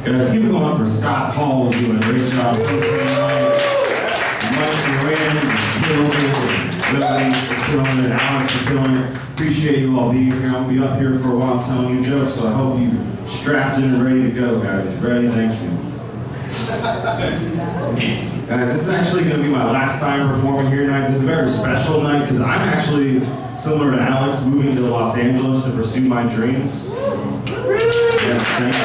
Guys, keep it going for Scott Hall, who's doing a great job hosting tonight. Mike and Rand is killing it. Lily for killing it. Alex for killing it. Appreciate you all being here. I'll be up here for a while telling you jokes, so I hope you strapped in and ready to go, guys. Ready? Thank you. Guys, this is actually going to be my last time performing here tonight. This is a very special night because I'm actually, similar to Alex, moving to Los Angeles to pursue my dreams. Yes, thank you.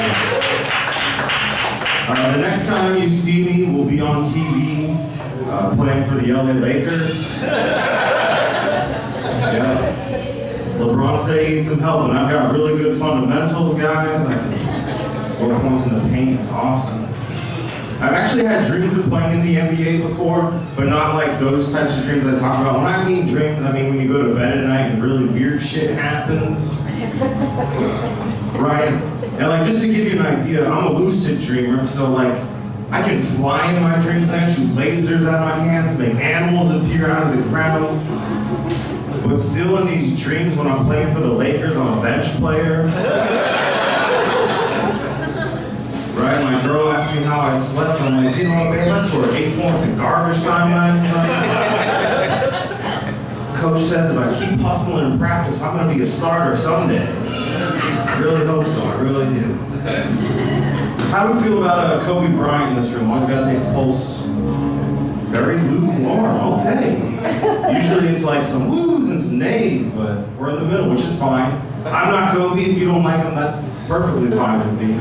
The next time you see me, we'll be on TV playing for the LA Lakers. Yeah. LeBron said he needs some help, and I've got really good fundamentals, guys. I can score points in the paint. It's awesome. I've actually had dreams of playing in the NBA before, but not like those types of dreams I talk about. When I mean dreams, I mean when you go to bed at night and really weird shit happens. Right? And like, just to give you an idea, I'm a lucid dreamer, so like, I can fly in my dreams, I can shoot lasers out of my hands, make animals appear out of the ground. But still in these dreams, when I'm playing for the Lakers, I'm a bench player. Right? My girl asked me how I slept, I'm like, you know what, babe, I scored 8 points in garbage time last night. Coach says if I keep hustling in practice, I'm gonna be a starter someday. I really hope so, I really do. How do we feel about Kobe Bryant in this room? Always gotta take a pulse. Very lukewarm, okay. Usually it's like some woos and some nays, but we're in the middle, which is fine. I'm not Kobe, if you don't like him, that's perfectly fine with me.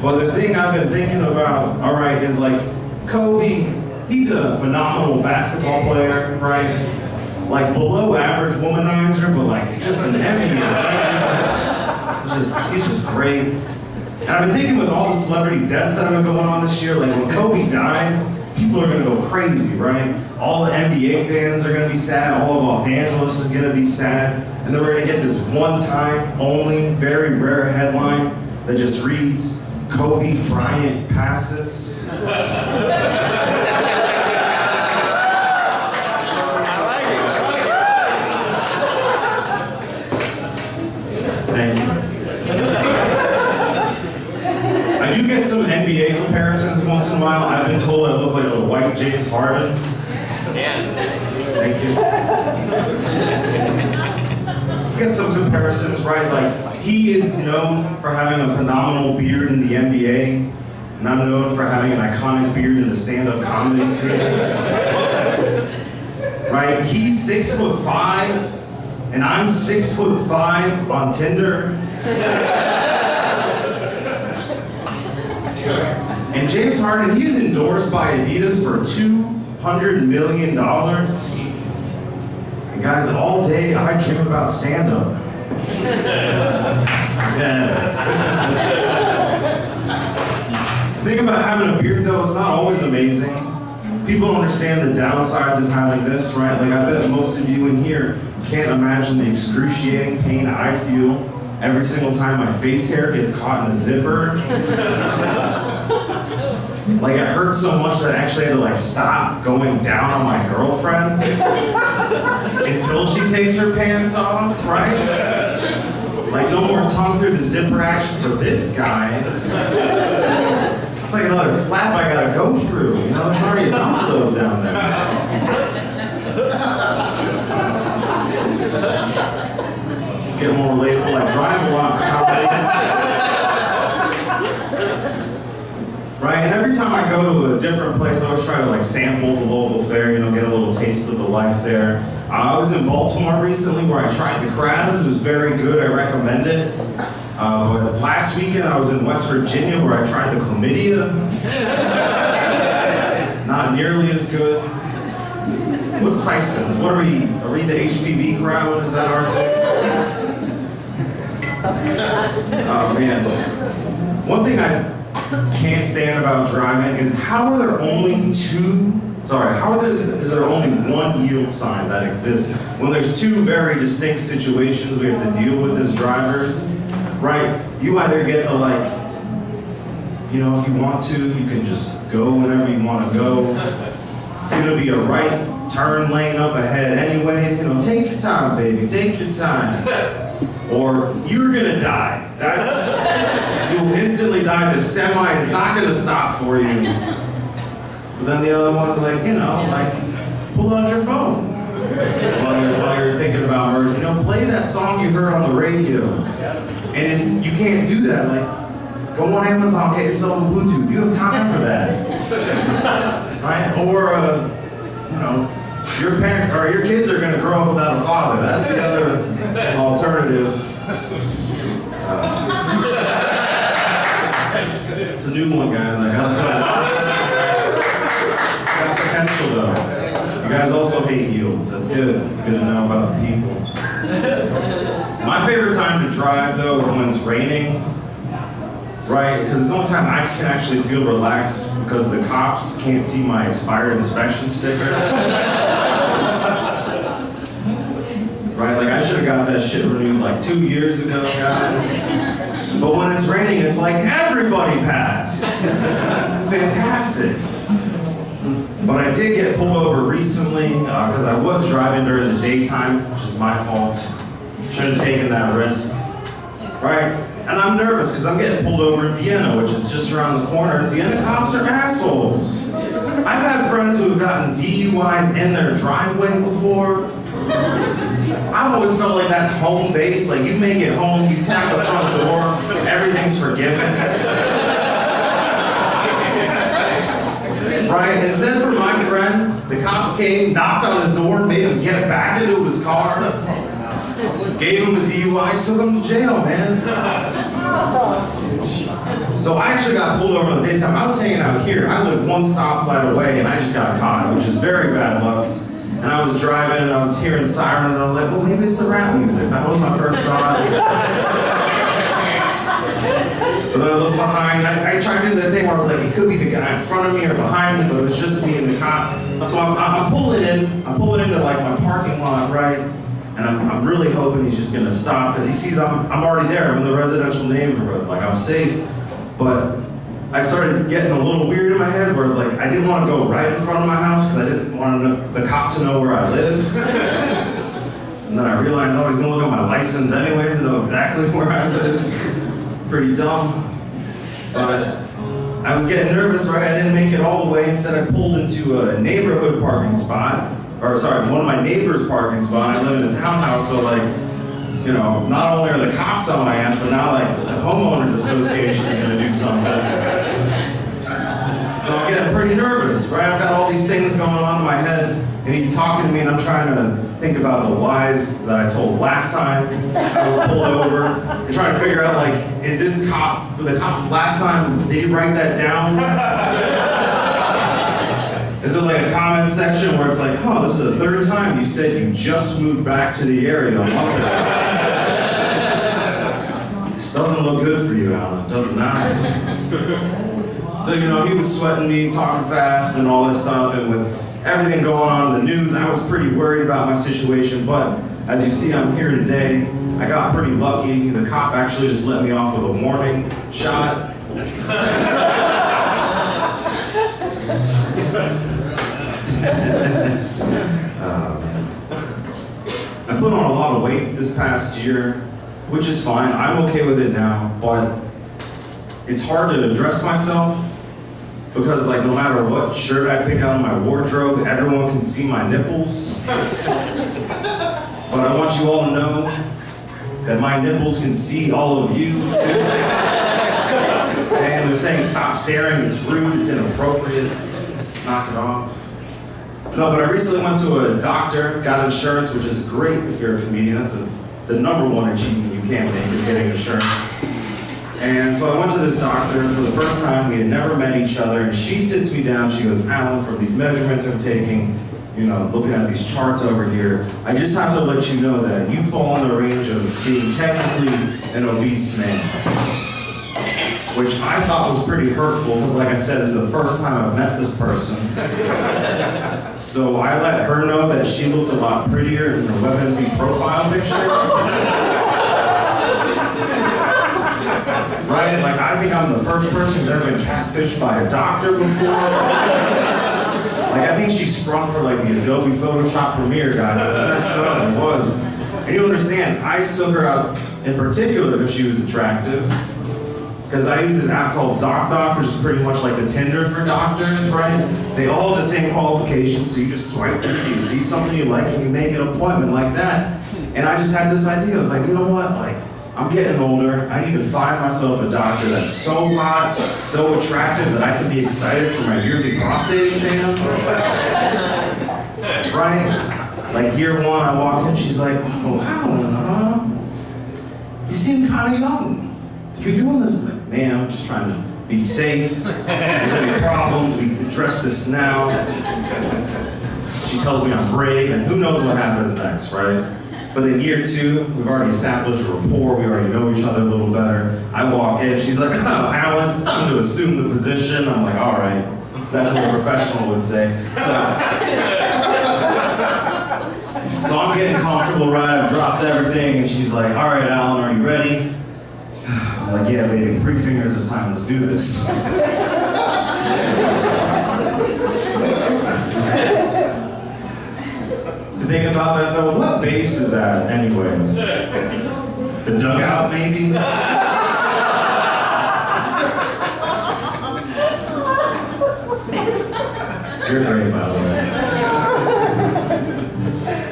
But the thing I've been thinking about, all right, is like, Kobe, he's a phenomenal basketball player, right? Like below average womanizer, but like just an he's just great. And I've been thinking with all the celebrity deaths that have been going on this year, like when Kobe dies, people are gonna go crazy, right? All the NBA fans are gonna be sad, all of Los Angeles is gonna be sad, and then we're gonna get this one time only, very rare headline that just reads, Kobe Bryant passes. Thank you. I do get some NBA comparisons once in a while. I've been told I look like a white James Harden. Yeah. Thank you. Get some comparisons, right? Like, he is known for having a phenomenal beard in the NBA, and I'm known for having an iconic beard in the Standup Comedy Cellar. Right? He's 6'5", and I'm 6'5" on Tinder. And James Harden, he's endorsed by Adidas for $200 million. And guys, all day I dream about stand-up. The thing about having a beard though, it's not always amazing. People don't understand the downsides of having this, right? Like I bet most of you in here can't imagine the excruciating pain I feel every single time my face hair gets caught in a zipper. Like it hurts so much that I actually had to like stop going down on my girlfriend until she takes her pants off, right? Like no more tongue through the zipper action for this guy. It's like another flap I gotta go through, you know? There's already enough of those down there. Let's get more relatable. I drive a lot for comedy. Right, and every time I go to a different place, I always try to like sample the local fare, you know, get a little taste of the life there. I was in Baltimore recently where I tried the crabs. It was very good, I recommend it. But last weekend I was in West Virginia where I tried the chlamydia. Not nearly as good. What's Tysons? What are we the HPV crowd? Is that ours? Oh man. One thing I can't stand about driving is how are there only is there only one yield sign that exists when there's two very distinct situations we have to deal with as drivers, right? You either get the like, you know, if you want to, you can just go whenever you want to go. It's gonna be a right turn lane up ahead anyways, you know, take your time, baby, take your time. Or you're gonna die. You'll instantly die. The semi is not gonna stop for you. But then the other one's like, pull out your phone while you're thinking about merge. Play that song you heard on the radio. And if you can't do that, go on Amazon, get yourself a Bluetooth. You have time for that, right? Or your parent or your kids are gonna grow up without a father. That's the other alternative. It's a new one, guys. I got potential though. You guys also hate yields. That's good. It's good to know about the people. My favorite time to drive though is when it's raining. Right, because it's the only time I can actually feel relaxed because the cops can't see my expired inspection sticker. Right, I should have got that shit renewed 2 years ago, guys. But when it's raining, it's like everybody passed. It's fantastic. But I did get pulled over recently because I was driving during the daytime, which is my fault. Should have taken that risk. Right? And I'm nervous because I'm getting pulled over in Vienna, which is just around the corner, and Vienna cops are assholes. I've had friends who have gotten DUIs in their driveway before. I've always felt like that's home base. You make it home, you tap the front door, everything's forgiven. Right? Instead for my friend, the cops came, knocked on his door, made him get back into his car. Gave him a DUI, took him to jail, man. So I actually got pulled over in the daytime. I was hanging out here. I live one stoplight away, and I just got caught, which is very bad luck. And I was driving, and I was hearing sirens, and I was like, well, maybe it's the rap music. That was my first thought. But then I looked behind. I tried to do that thing where I was like, it could be the guy in front of me or behind me, but it was just me and the cop. So I'm pulling in. I'm pulling into my parking lot, right? And I'm really hoping he's just gonna stop because he sees I'm already there. I'm in the residential neighborhood, I'm safe. But I started getting a little weird in my head where it's I didn't want to go right in front of my house because I didn't want the cop to know where I lived. And then I realized I was gonna look at my license anyways and know exactly where I live. Pretty dumb. But I was getting nervous, right? I didn't make it all the way. Instead, I pulled into a neighborhood parking spot. One of my neighbor's parking spot. I live in a townhouse, so not only are the cops on my ass, but now the homeowners association is gonna do something. So I'm getting pretty nervous, right? I've got all these things going on in my head, and he's talking to me, and I'm trying to think about the lies that I told last time I was pulled over, and trying to figure out is this cop, for the cop last time, did he write that down? Is it a comment section where it's this is the third time you said you just moved back to the area on Monday. This doesn't look good for you, Allan. It does not. So, he was sweating me, talking fast and all this stuff, and with everything going on in the news, I was pretty worried about my situation, but as you see, I'm here today. I got pretty lucky. The cop actually just let me off with a warning shot. I put on a lot of weight this past year, which is fine. I'm okay with it now, but it's hard to dress myself because no matter what shirt I pick out of my wardrobe, everyone can see my nipples. But I want you all to know that my nipples can see all of you too. And they're saying stop staring, it's rude, it's inappropriate, knock it off. No, but I recently went to a doctor, got insurance, which is great if you're a comedian. That's the number one achievement you can make is getting insurance. And so I went to this doctor, and for the first time, we had never met each other, and she sits me down, she goes, Allan, from these measurements I'm taking, looking at these charts over here, I just have to let you know that you fall in the range of being technically an obese man. Which I thought was pretty hurtful, because like I said, this is the first time I've met this person. So I let her know that she looked a lot prettier in her WebMD profile picture. Right? I think I'm the first person who's ever been catfished by a doctor before. I think she sprung for the Adobe Photoshop Premiere guy. That's what it was. And you understand, I took her out in particular because she was attractive. because I use this app called ZocDoc, which is pretty much like the Tinder for doctors, right? They all have the same qualifications, so you just swipe, you see something you like, and you make an appointment like that. And I just had this idea. I was like, you know what? Like, I'm getting older. I need to find myself a doctor that's so hot, so attractive that I can be excited for my yearly prostate exam. Right? Like year one, I walk in, she's like, oh, Allan, you seem kind of young to be doing this. I'm like, man, I'm just trying to be safe. If there's any problems, we can address this now. She tells me I'm brave, and who knows what happens next, right? But in year two, we've already established a rapport, we already know each other a little better. I walk in, she's like, oh, Allan, it's time to assume the position. I'm like, all right, that's what a professional would say. So I'm getting comfortable, right? I've dropped everything, and she's like, all right, Allan, are you ready? I'm like, yeah, baby, 3 fingers this time, let's do this. The thing about that though, what base is that anyways? The dugout maybe? You're great, by the way.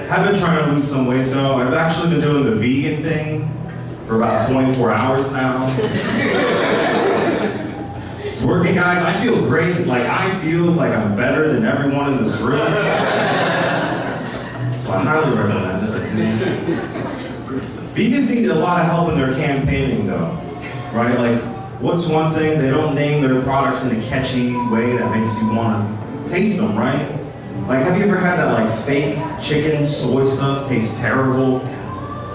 I've been trying to lose some weight though. I've actually been doing the vegan thing for about 24 hours now. It's working, guys. I feel great. Like, I feel like I'm better than everyone in this room. So I highly recommend it. Vegans need a lot of help in their campaigning though, right? Like, what's one thing? They don't name their products in a catchy way that makes you want to taste them, right? Like, have you ever had that like fake chicken soy stuff taste terrible?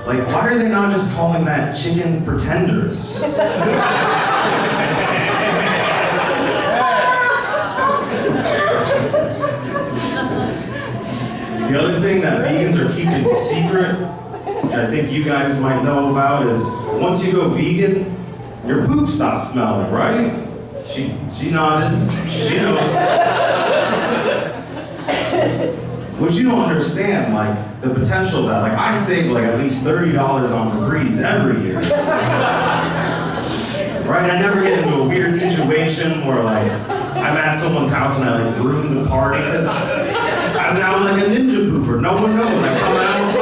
Like, why are they not just calling that chicken pretenders? The other thing that vegans are keeping secret, which I think you guys might know about, is once you go vegan, your poop stops smelling, right? She nodded. She knows. What you don't understand, like, the potential of that. Like, I save like at least $30 on Febreze every year. Right? I never get into a weird situation where like I'm at someone's house and I like ruin the party. I'm now like a ninja pooper. No one knows. I come out.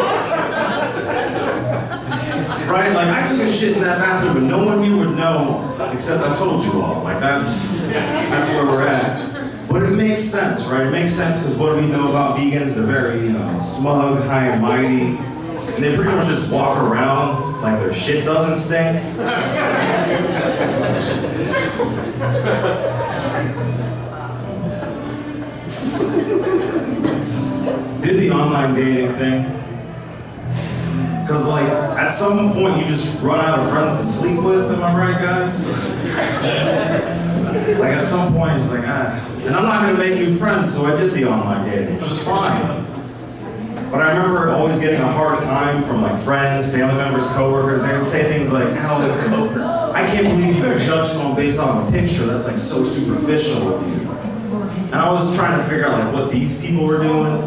Right? Like, I took a shit in that bathroom, but no one here would know except I told you all. Like, that's where we're at. But it makes sense, right? It makes sense because what do we know about vegans? They're very, smug, high and mighty. And they pretty much just walk around like their shit doesn't stink. Did the online dating thing. Because, like, at some point you just run out of friends to sleep with, am I right, guys? Like, at some point it's like, and I'm not gonna make new friends, so I did the online dating, which was fine. But I remember always getting a hard time from like friends, family members, coworkers. They would say things like, Allan, I can't believe you judge someone based on a picture that's like so superficial of you. And I was trying to figure out like what these people were doing.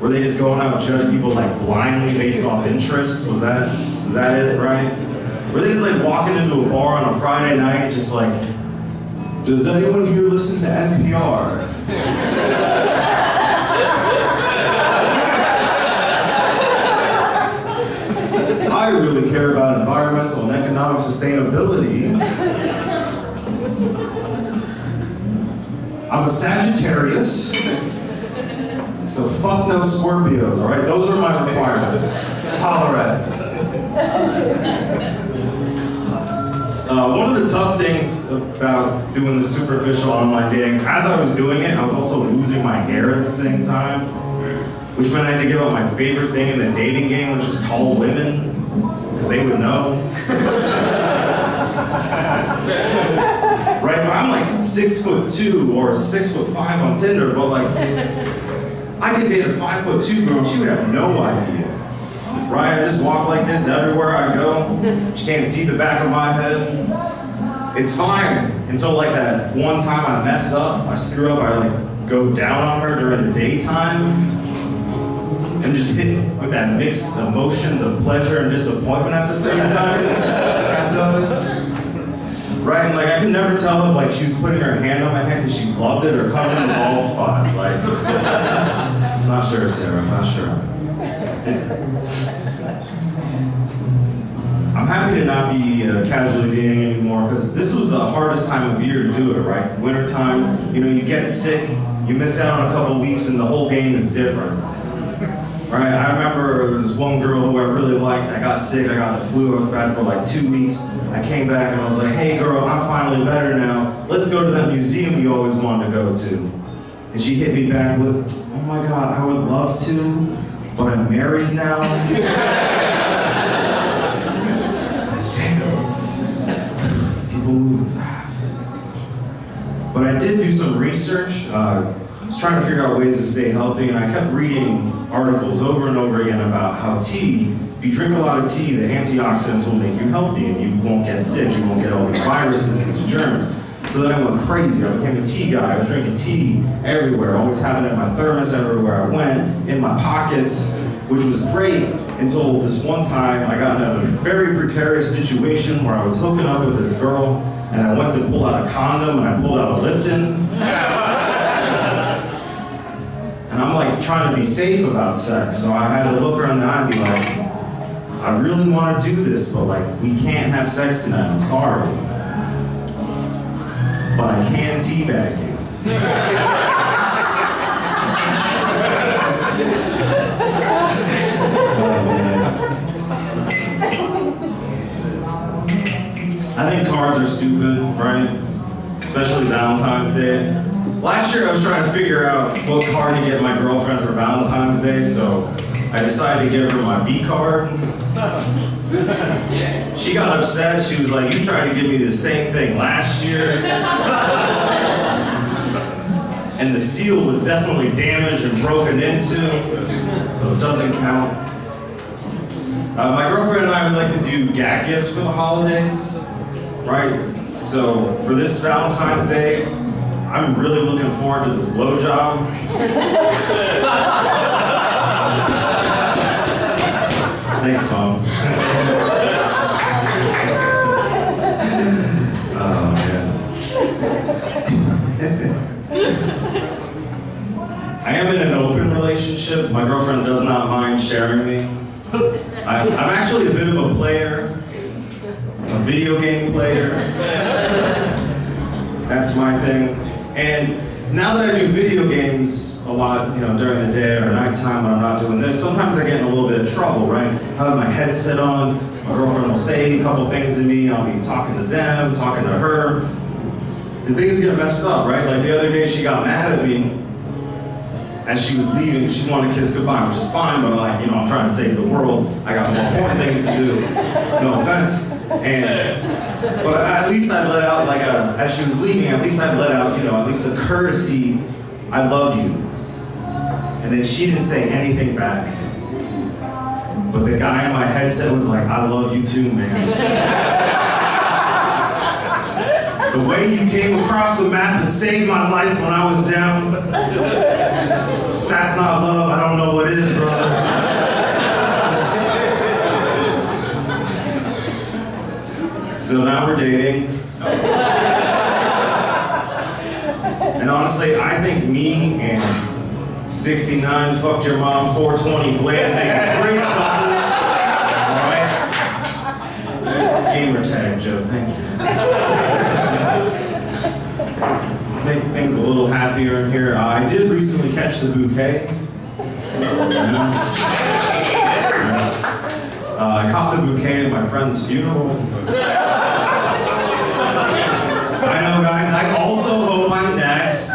Were they just going out and judging people like blindly based off interest? Was that it, right? Were they just like walking into a bar on a Friday night, just like, does anyone here listen to NPR? I really care about environmental and economic sustainability. I'm a Sagittarius, so fuck no Scorpios, all right? Those are my requirements. Holler at it. One of the tough things about doing the superficial online dating, as I was doing it, I was also losing my hair at the same time, which meant I had to give up my favorite thing in the dating game, which is tall women, because they would know. Right, but I'm like 6'2" or 6'5" on Tinder, but like, I could date a 5'2" girl and she would have no idea. Right, I just walk like this everywhere I go. She can't see the back of my head. It's fine until like that one time I mess up, I screw up, I like go down on her during the daytime and just hit with that mixed emotions of pleasure and disappointment at the same time. You guys know this? Right, and like I could never tell if like she was putting her hand on my head because she loved it or covering the bald spot. Like, I'm not sure, Sarah, I'm not sure. I'm happy to not be casually dating anymore because this was the hardest time of year to do it, right? Wintertime, you get sick, you miss out on a couple weeks and the whole game is different. Right, I remember there was this one girl who I really liked. I got sick, I got the flu, I was bad for like 2 weeks. I came back and I was like, hey girl, I'm finally better now. Let's go to that museum you always wanted to go to. And she hit me back with, oh my God, I would love to, but I'm married now. It's like, damn, people moving fast. But I did do some research. I was trying to figure out ways to stay healthy, and I kept reading articles over and over again about how tea, if you drink a lot of tea, the antioxidants will make you healthy and you won't get sick, you won't get all these viruses and these germs. So then I went crazy, I became a tea guy. I was drinking tea everywhere, always having it in my thermos everywhere I went, in my pockets, which was great until this one time I got in a very precarious situation where I was hooking up with this girl and I went to pull out a condom and I pulled out a Lipton. And I'm like trying to be safe about sex, so I had to look her in the eye and be like, I really want to do this, but like we can't have sex tonight, I'm sorry. But I can teabag you. Oh, man. I think cards are stupid, right? Especially Valentine's Day. Last year I was trying to figure out what card to get my girlfriend for Valentine's Day, so I decided to give her my V card. She got upset, she was like, you tried to give me the same thing last year. And the seal was definitely damaged and broken into, so it doesn't count. My girlfriend and I would like to do gag gifts for the holidays, right? So for this Valentine's Day, I'm really looking forward to this blowjob. Thanks, Mom. Oh, man. I am in an open relationship. My girlfriend does not mind sharing me. I'm actually a bit of a player, a video game player. That's my thing. And now that I do video games a lot, during the day or nighttime when I'm not doing this, sometimes I get in a little bit of trouble, right? I have my headset on, my girlfriend will say a couple things to me, I'll be talking to them, talking to her, and things get messed up, right? Like the other day she got mad at me as she was leaving, she wanted to kiss goodbye, which is fine, but I'm trying to save the world, I got some more important things to do, no offense. But at least I let out, as she was leaving, at least I let out, at least a courtesy, I love you. And then she didn't say anything back. But the guy in my headset was like, I love you too, man. The way you came across the map and saved my life when I was down, that's not love, I don't know what is, brother. So now we're dating. And honestly, I think me and 69 fucked your mom 420 Blaze make a great couple. Alright? Gamer tag joke, thank you. Let's make things a little happier in here. I did recently catch the bouquet. I caught the bouquet at my friend's funeral. I know, guys, I also hope I'm next.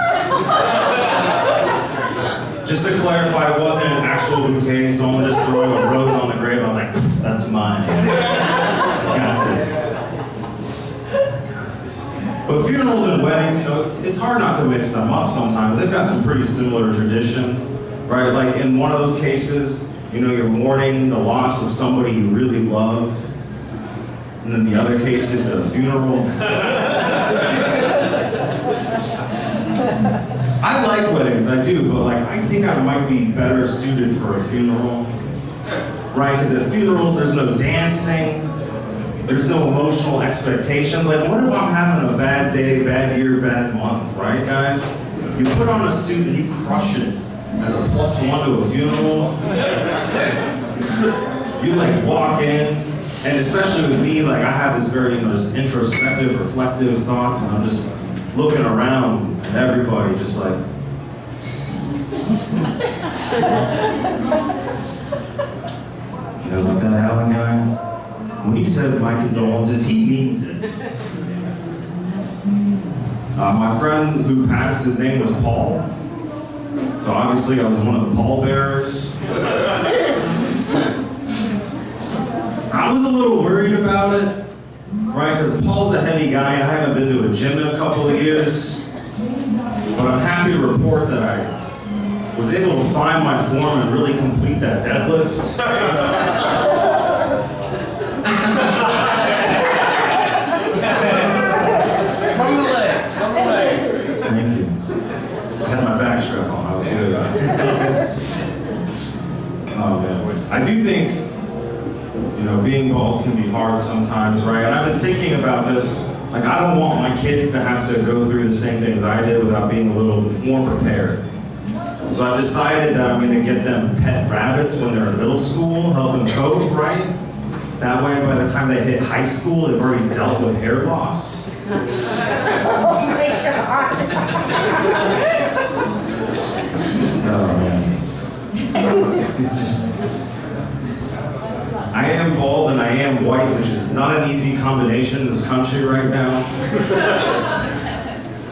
Just to clarify, it wasn't an actual bouquet, someone just throwing a rose on the grave. I was like, that's mine. Got this. But funerals and weddings, it's hard not to mix them up sometimes. They've got some pretty similar traditions, right? Like in one of those cases, you're mourning the loss of somebody you really love. And then the other case, it's a funeral. I like weddings, I do, but I think I might be better suited for a funeral. Right, because at funerals there's no dancing, There's no emotional expectations. Like, what if I'm having a bad day, bad year, bad month, right, guys? You put on a suit and you crush it as a +1 to a funeral. You like walk in, and especially with me, like I have this very, just introspective, reflective thoughts, and I'm just looking around at everybody, just like. You know, like that Allan guy? When he says my condolences, he means it. My friend who passed, his name was Paul. So obviously I was one of the pallbearers. I was a little worried about it, right? Because Paul's a heavy guy and I haven't been to a gym in a couple of years. But I'm happy to report that I was able to find my form and really complete that deadlift. From the legs. Thank you. I had my back strap on, I was good. Oh man, I do think, you know, being bald can be hard sometimes, right? And I've been thinking about this, like I don't want my kids to have to go through the same things I did without being a little more prepared. So I've decided that I'm gonna get them pet rabbits when they're in middle school, help them cope, right? That way, by the time they hit high school, they've already dealt with hair loss. Oh my God. Oh man. I am bald and I am white, which is not an easy combination in this country right now.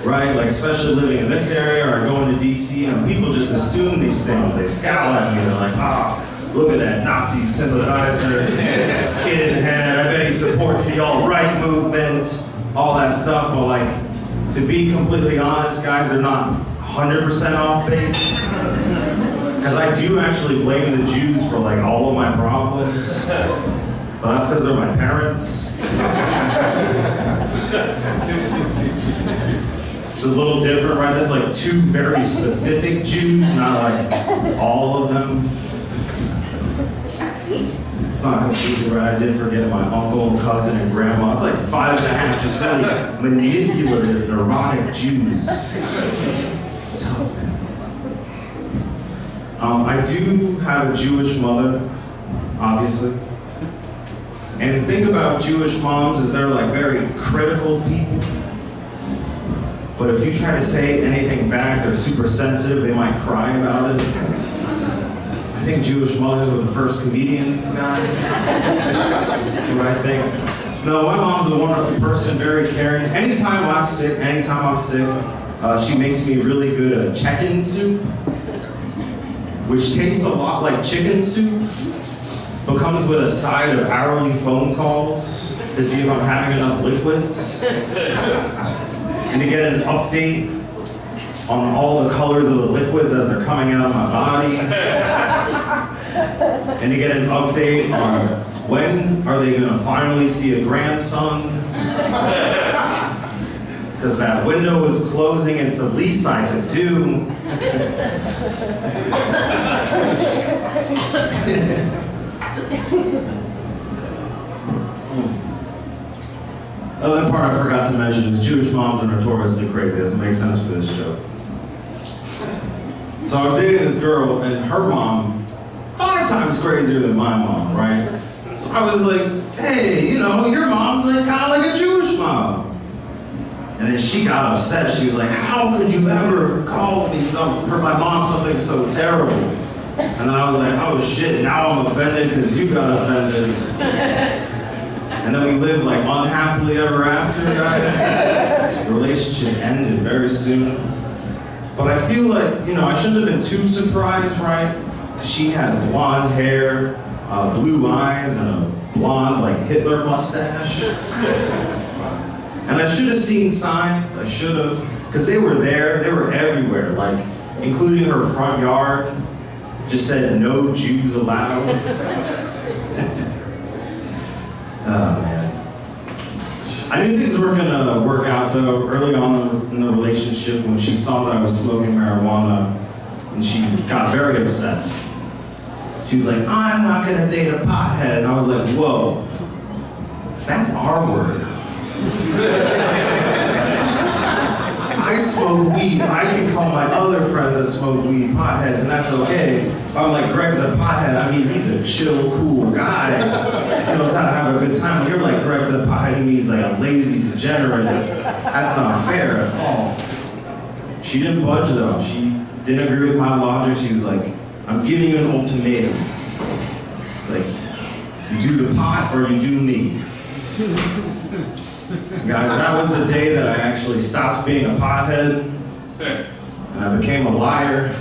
Right, like especially living in this area or going to DC, and people just assume these things. They scowl at me, they're like, look at that Nazi sympathizer, skinhead, I bet he supports the alt-right movement, all that stuff. But like, to be completely honest, guys, they're not 100% off base. Because I do actually blame the Jews for like all of my problems. But that's because they're my parents. It's a little different, right? That's like two very specific Jews, not like all of them. It's not completely right. I did forget my uncle and cousin and grandma. It's like 5.5 just really manipulative, neurotic Jews. It's tough, man. I do have a Jewish mother, obviously. And think about Jewish moms as they're like very critical people. But if you try to say anything back, they're super sensitive, they might cry about it. I think Jewish mothers were the first comedians, guys. That's what I think. No, my mom's a wonderful person, very caring. Anytime I'm sick, she makes me really good chicken soup, which tastes a lot like chicken soup, but comes with a side of hourly phone calls to see if I'm having enough liquids. And to get an update on all the colors of the liquids as they're coming out of my body. And to get an update on when are they gonna finally see a grandson. Because that window was closing, it's the least I could do. Another part I forgot to mention is Jewish moms are notoriously crazy. Doesn't make sense for this show. So I was dating this girl, and her mom, 5 times crazier than my mom, right? So I was like, hey, you know, your mom's like kind of like a Jewish mom. And then she got upset. She was like, how could you ever call me my mom something so terrible? And then I was like, oh shit, now I'm offended because you got offended. And then we lived like unhappily ever after, guys. The relationship ended very soon. But I feel like, you know, I shouldn't have been too surprised, right? She had blonde hair, blue eyes, and a blonde, like Hitler mustache. And I should have seen signs, I should have, because they were there, they were everywhere, like, including her front yard, just said, no Jews allowed. Oh, man. I knew things weren't gonna work out though, early on in the relationship when she saw that I was smoking marijuana, and she got very upset. She was like, I'm not gonna date a pothead. And I was like, whoa. That's our word. I smoke weed. I can call my other friends that smoke weed potheads, and that's okay. If I'm like, Greg's a pothead, I mean, he's a chill, cool guy. He knows how to have a good time. When you're like, Greg's a pothead, he means like a lazy degenerate. That's not fair at all. She didn't budge though. She didn't agree with my logic. She was like, I'm giving you an ultimatum. It's like, you do the pot or you do me. Guys, that was the day that I actually stopped being a pothead and I became a liar.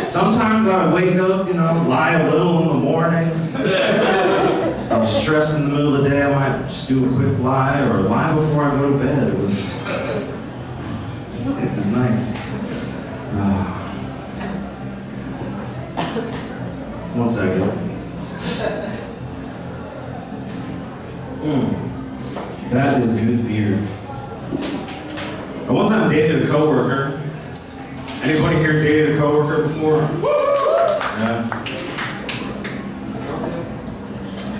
Sometimes I would wake up, lie a little in the morning. If I'm stressed in the middle of the day, I might just do a quick lie or lie before I go to bed. It was nice. One second. That is good beer. I one time dated a coworker. Anybody here dated a coworker before? Yeah.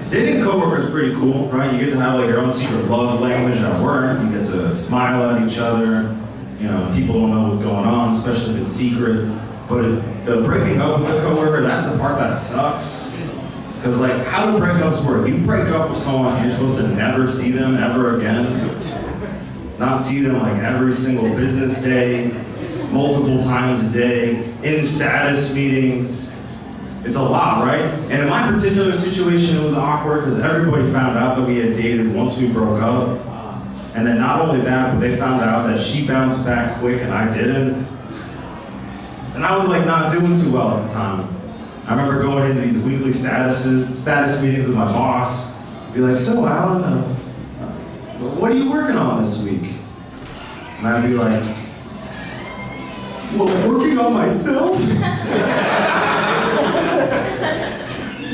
Dating a coworker is pretty cool, right? You get to have like your own secret love language at work. You get to smile at each other. People don't know what's going on, especially if it's secret. But the breaking up with a coworker, that's the part that sucks. Because like, how do breakups work? You break up with someone, you're supposed to never see them ever again. Not see them like every single business day, multiple times a day, in status meetings. It's a lot, right? And in my particular situation, it was awkward because everybody found out that we had dated once we broke up. And then not only that, but they found out that she bounced back quick and I didn't. And I was like not doing too well at the time. I remember going into these weekly status meetings with my boss. Be like, so Allan, what are you working on this week? And I'd be like, well, working on myself.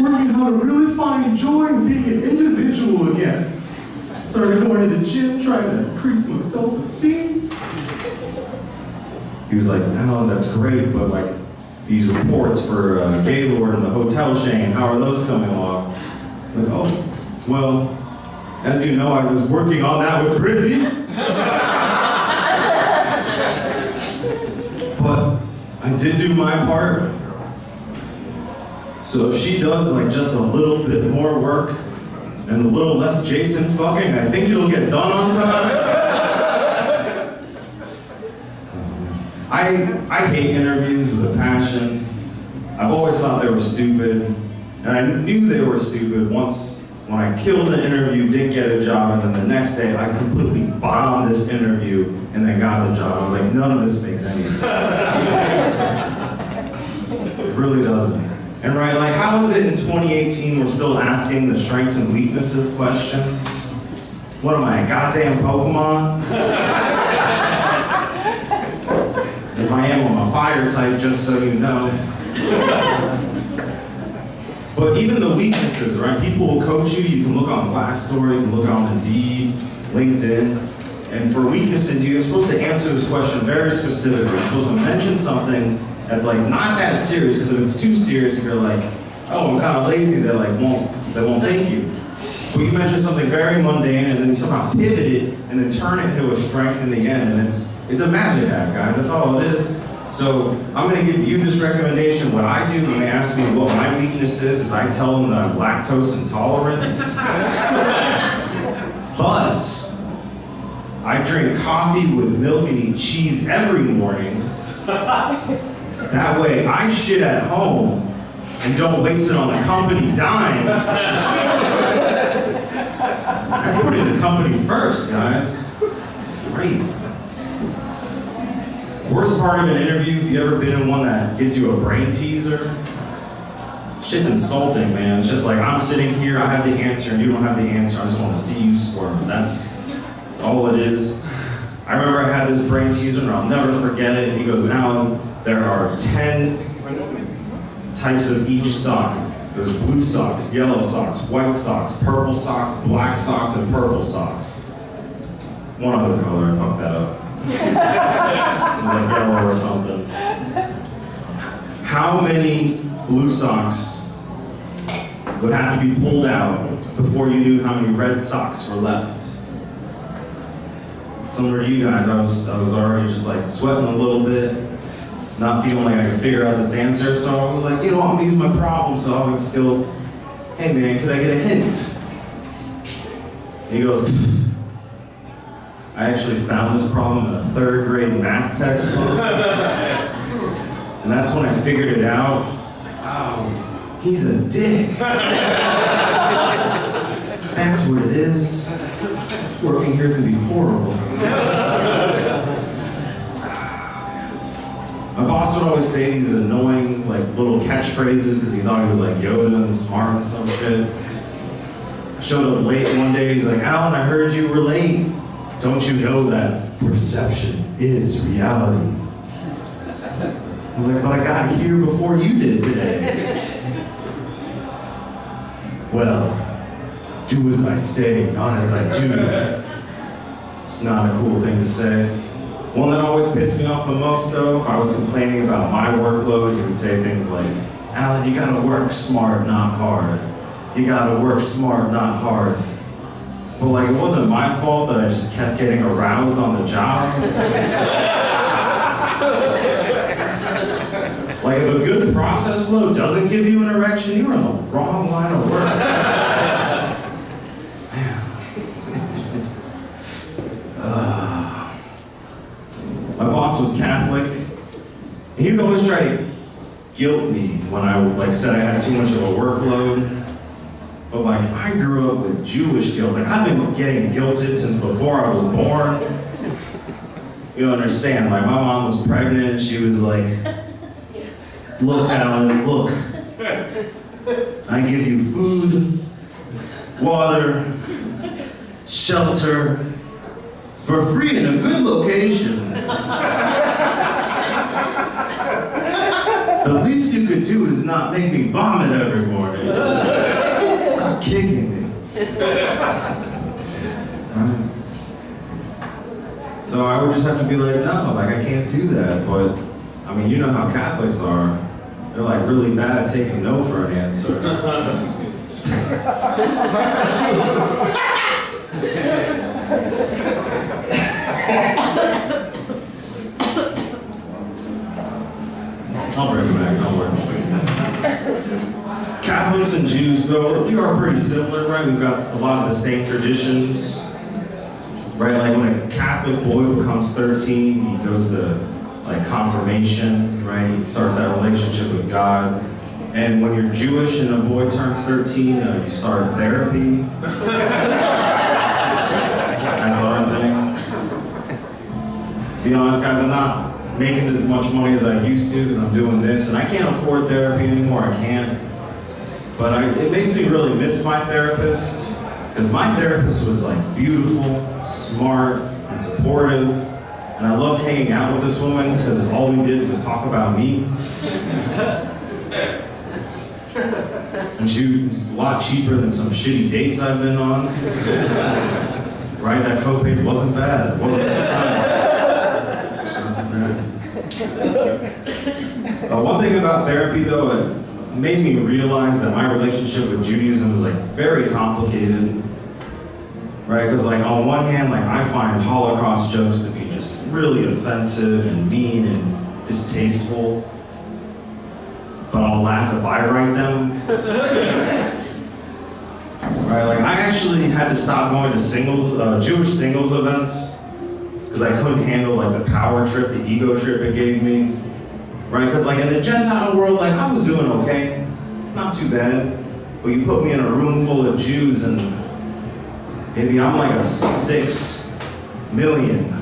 Working how to really find joy in being an individual again. Started going to the gym, trying to increase my self-esteem. He was like, Allan, that's great, but like, these reports for Gaylord and the hotel chain, how are those coming along? Like, oh, well, as you know, I was working on that with Brittany. But I did do my part. So if she does like just a little bit more work and a little less Jason fucking, I think it'll get done on time. I hate interviews with a passion. I've always thought they were stupid, and I knew they were stupid once when I killed the interview, didn't get a job, and then the next day I completely bombed this interview and then got the job. I was like, none of this makes any sense. It really doesn't. And right, like how is it in 2018 we're still asking the strengths and weaknesses questions? What am I, a goddamn Pokemon? If I am, I'm a fire type, just so you know. But even the weaknesses, right? People will coach you. You can look on Glassdoor, you can look on Indeed, LinkedIn. And for weaknesses, you're supposed to answer this question very specifically. You're supposed to mention something that's like not that serious, because if it's too serious, if you're like, oh, I'm kind of lazy, they won't take you. But you mention something very mundane, and then you somehow pivot it, and then turn it into a strength in the end, and it's a magic act, guys. That's all it is. So I'm going to give you this recommendation. What I do when they ask me what my weakness is I tell them that I'm lactose intolerant. But I drink coffee with milk and eat cheese every morning. That way I shit at home and don't waste it on the company dime. That's putting the company first, guys. It's great. Worst part of an interview, if you've ever been in one that gives you a brain teaser, shit's insulting, man. It's just like, I'm sitting here, I have the answer, and you don't have the answer. I just want to see you squirm. That's all it is. I remember I had this brain teaser, and I'll never forget it. He goes, Allan, there are 10 types of each sock. There's blue socks, yellow socks, white socks, purple socks, black socks, and purple socks. One other color, I fucked that up. It was like yellow or something. How many blue socks would have to be pulled out before you knew how many red socks were left. Similar to you guys, I was already just like sweating a little bit, not feeling like I could figure out this answer, so I was like, I'm gonna use my problem solving skills. Hey man, could I get a hint? And he goes, I actually found this problem in a 3rd grade math textbook. And that's when I figured it out. I was like, oh, he's a dick. That's what it is. Working here is gonna be horrible. My boss would always say these annoying, like, little catchphrases because he thought he was like Yoda and smart and some shit. I showed up late one day, he's like, Allan, I heard you were late. Don't you know that perception is reality? I was like, but I got here before you did today. Well, do as I say, not as I do. It's not a cool thing to say. One that always pissed me off the most though, if I was complaining about my workload, he would say things like, Allan, you gotta work smart, not hard. You gotta work smart, not hard. But like, it wasn't my fault that I just kept getting aroused on the job. Like, if a good process flow doesn't give you an erection, you're on the wrong line of work. My boss was Catholic, and he would always try to guilt me when I said I had too much of a workload. But like, I grew up with Jewish guilt. Like, I've been getting guilted since before I was born. You don't understand, like, my mom was pregnant and she was like, look, Allan, look. I give you food, water, shelter, for free in a good location. The least you could do is not make me vomit every morning. Stop kicking me. Right? So I would just have to be like, no, like I can't do that. But I mean, you know how Catholics are. They're like really bad at taking no for an answer. I'll bring it back, don't worry. Catholics and Jews, though, we are pretty similar, right? We've got a lot of the same traditions, right? Like when a Catholic boy becomes 13, he goes to like confirmation, right? He starts that relationship with God. And when you're Jewish and a boy turns 13, you start therapy. That's our thing. Be honest, guys, I'm not making as much money as I used to because I'm doing this, and I can't afford therapy anymore. I can't. But it makes me really miss my therapist, because my therapist was like beautiful, smart, and supportive, and I loved hanging out with this woman because all we did was talk about me. And she was a lot cheaper than some shitty dates I've been on. Right? That copay wasn't bad. It wasn't at the time. Not too bad. One thing about therapy, though, it made me realize that my relationship with Judaism is like very complicated. Right? Because like on one hand, like I find Holocaust jokes to be just really offensive and mean and distasteful. But I'll laugh if I write them. Right, like I actually had to stop going to Jewish singles events because I couldn't handle like the power trip, the ego trip it gave me. Right, because like in the Gentile world, like I was doing okay, not too bad. But you put me in a room full of Jews and maybe I'm like a 6 million.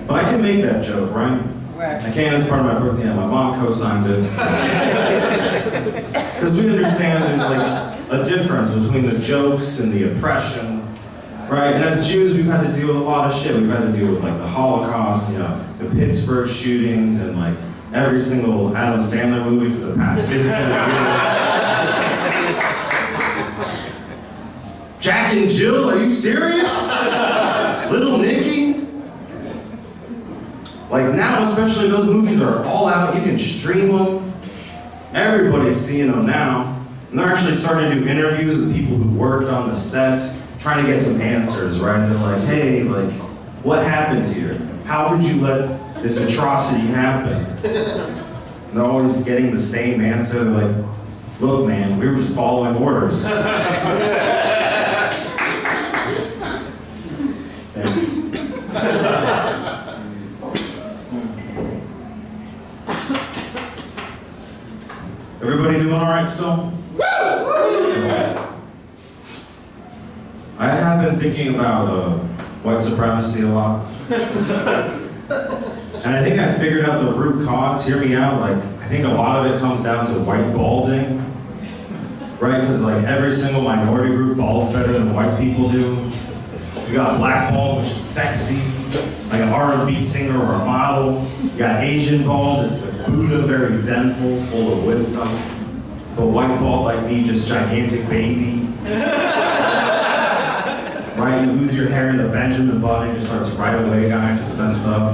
But I can make that joke, right? Right. I can, it's part of my birthday. Yeah, my mom co-signed it. Because we understand there's like a difference between the jokes and the oppression, right? And as Jews, we've had to deal with a lot of shit. We've had to deal with like the Holocaust, the Pittsburgh shootings, and like every single Adam Sandler movie for the past 15 years. Jack Jack and Jill, are you serious? Little Nicky? Like now, especially, those movies are all out. You can stream them. Everybody's seeing them now. And they're actually starting to do interviews with people who worked on the sets, trying to get some answers, right? They're like, hey, like, what happened here? How could you let this atrocity happen? And they're always getting the same answer. They're like, look, man, we were just following orders. Thanks. Everybody doing all right still? I have been thinking about white supremacy a lot. And I think I figured out the root cause. Hear me out. Like, I think a lot of it comes down to white balding. Right? Because like every single minority group balds better than white people do. You got black bald, which is sexy, like an R&B singer or a model. You got Asian bald, it's a Buddha, very zenful, full of wisdom. But white bald like me, just gigantic baby. Right, you lose your hair in the Benjamin Button, it just starts right away, guys, it's messed up.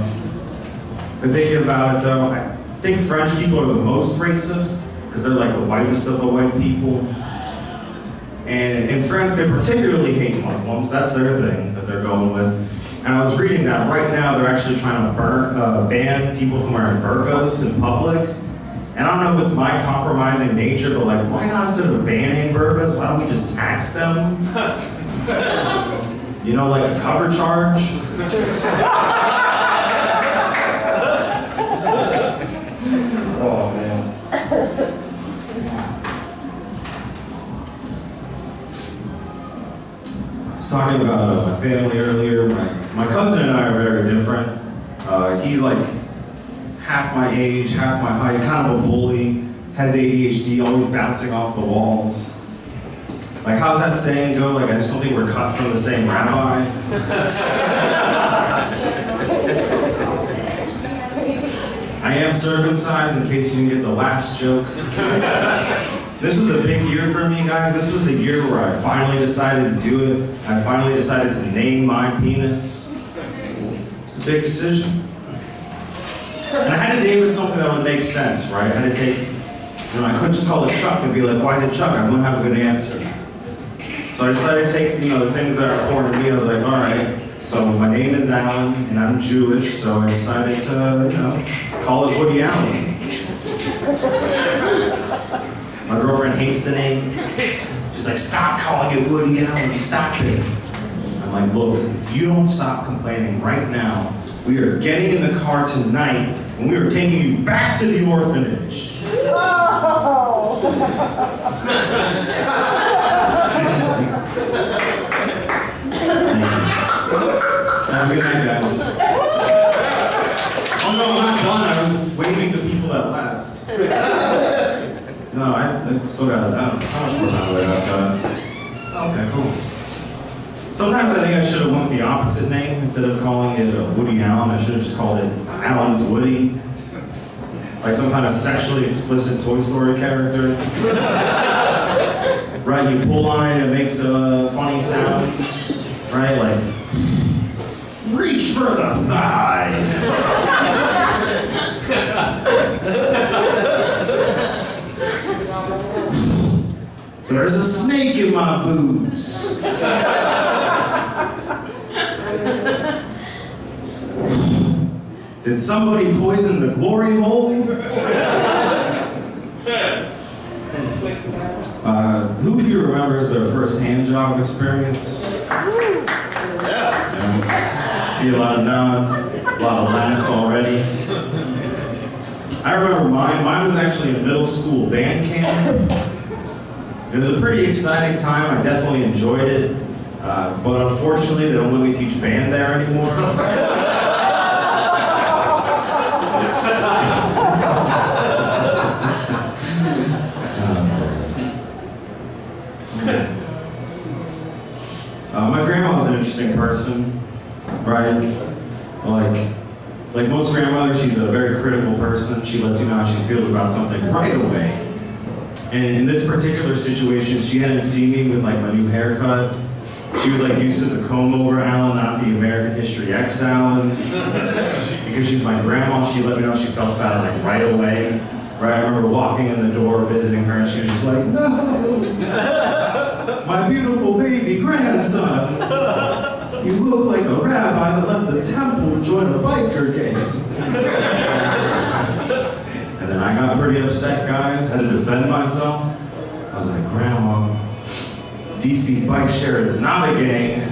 But thinking about it though, I think French people are the most racist, because they're like the whitest of the white people. And in France, they particularly hate Muslims. That's their thing that they're going with. And I was reading that right now they're actually trying to ban people from wearing burqas in public. And I don't know if it's my compromising nature, but like, why not instead of banning burqas, why don't we just tax them? You know, like a cover charge? Oh, man. I was talking about my family earlier. My cousin and I are very different. He's like half my age, half my height, kind of a bully, has ADHD, always bouncing off the walls. Like, how's that saying go? Like, I just don't think we're cut from the same rabbi. I am circumcised, in case you didn't get the last joke. This was a big year for me, guys. This was the year where I finally decided to do it. I finally decided to name my penis. It's a big decision. And I had to name it something that would make sense, right? I had to take, I couldn't just call it Chuck and be like, why is it Chuck? I wouldn't have a good answer. So I decided to take, the things that are important to me. I was like, all right, so my name is Allan, and I'm Jewish, so I decided to, call it Woody Allen. My girlfriend hates the name. She's like, stop calling it Woody Allen, stop it. I'm like, look, if you don't stop complaining right now, we are getting in the car tonight, and we are taking you back to the orphanage. Oh. Have a good night, guys. Oh no, I'm not done. I was waving the people that left. No, I still got it. How much more time do I got? Okay, cool. Sometimes I think I should have went with the opposite name. Instead of calling it Woody Allen, I should have just called it Allan's Woody. Like some kind of sexually explicit Toy Story character. Right, you pull on it, it makes a funny sound. Right, like, reach for the thigh. There's a snake in my boobs. Did somebody poison the glory hole? Who of you remembers their first hand job experience? Yeah. See a lot of nods, a lot of laughs already. I remember mine. Mine was actually in middle school band camp. It was a pretty exciting time. I definitely enjoyed it. But unfortunately, they don't let me teach band there anymore. My grandma was an interesting person, right? Like most grandmothers, she's a very critical person. She lets you know how she feels about something right away. And in this particular situation, she hadn't seen me with like my new haircut. She was like used to the comb over Allan, not the American History X Allan. Because she's my grandma, she let me know she felt about it like right away. Right, I remember walking in the door, visiting her, and she was just like, no, my beautiful baby grandson. You look like a rabbi that left the temple to join a biker gang. And then I got pretty upset, guys, had to defend myself. I was like, Grandma, DC Bike Share is not a gang.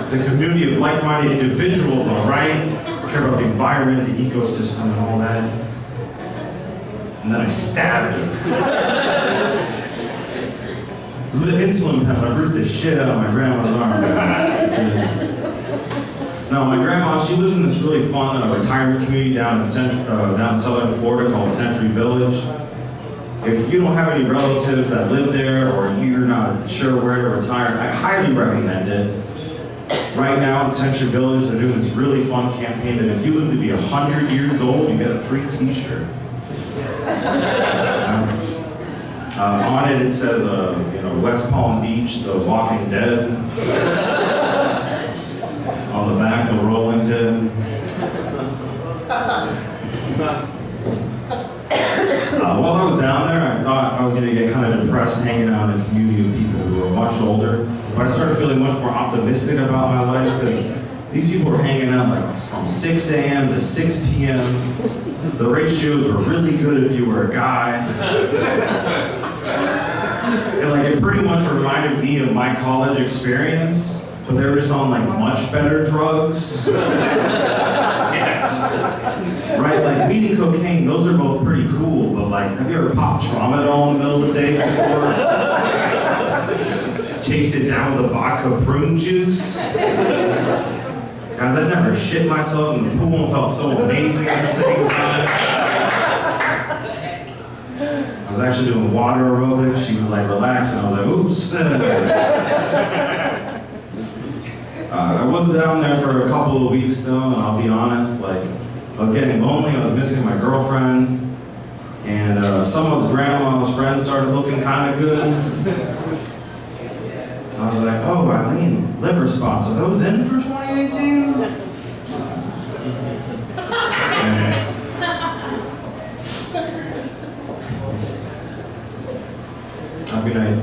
It's a community of like-minded individuals, all right? We care about the environment, the ecosystem, and all that. And then I stabbed her. It was an insulin pen, I bruised the shit out of my grandma's arm, guys. No, my grandma, she lives in this really fun retirement community down in southern Florida called Century Village. If you don't have any relatives that live there or you're not sure where to retire, I highly recommend it. Right now in Century Village, they're doing this really fun campaign that if you live to be 100 years old, you get a free t-shirt. On it, it says, West Palm Beach, The Walking Dead. On the back, The Rolling Dead. While I was down there, I thought I was going to get kind of depressed hanging out in a community of people who were much older. But I started feeling much more optimistic about my life because these people were hanging out like from 6 a.m. to 6 p.m. The ratios were really good if you were a guy. And like it pretty much reminded me of my college experience, but they were just on like much better drugs. Right, like weed and cocaine, those are both pretty cool, but like, have you ever popped tramadol in the middle of the day before? Chased it down with a vodka prune juice? Guys, I'd never shit myself in the pool and felt so amazing at the same time. I was actually doing water aerobics. She was like, relax, and I was like, oops. I wasn't down there for a couple of weeks though, and I'll be honest, like, I was getting lonely, I was missing my girlfriend, and someone's grandma's friends started looking kind of good. I was like, oh, Eileen, liver spots, are those in for 2018? Happy night.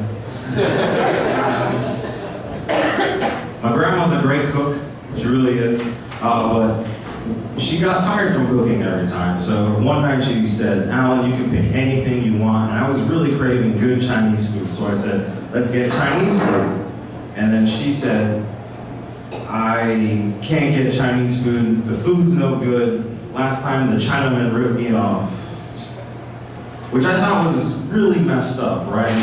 My grandma's a great cook, she really is, but she got tired from cooking every time. So one night she said, Allan, you can pick anything you want. And I was really craving good Chinese food. So I said, let's get Chinese food. And then she said, I can't get Chinese food. The food's no good. Last time the Chinaman ripped me off. Which I thought was really messed up, right?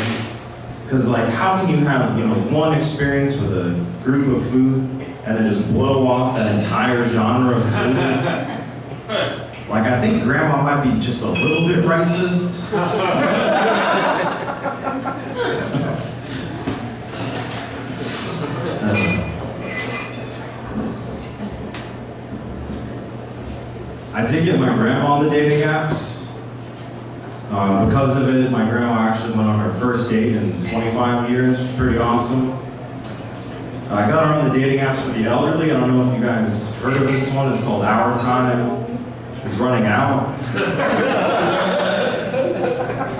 Because like, how can you have, one experience with a group of food and then just blow off that entire genre of food? Like, I think Grandma might be just a little bit racist. I did get my grandma on the dating apps. Because of it, my grandma actually went on her first date in 25 years. Pretty awesome. I got her on the dating apps for the elderly. I don't know if you guys heard of this one. It's called Our Time is Running Out.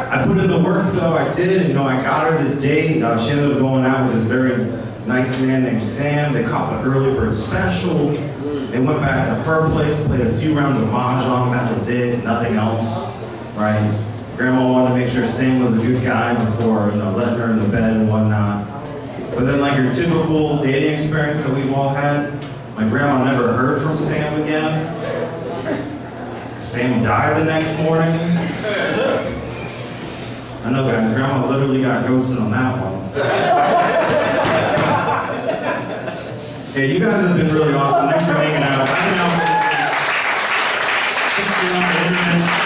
I put in the work though, I did, and I got her this date. She ended up going out with this very nice man named Sam. They caught the early bird special. They went back to her place, played a few rounds of mahjong, that was it, nothing else, right? Grandma wanted to make sure Sam was a good guy before letting her in the bed and whatnot. But then like your typical dating experience that we've all had, my grandma never heard from Sam again. Sam died the next morning. I know guys, Grandma literally got ghosted on that one. Hey, you guys have been really awesome. Thanks for hanging out. I've been out.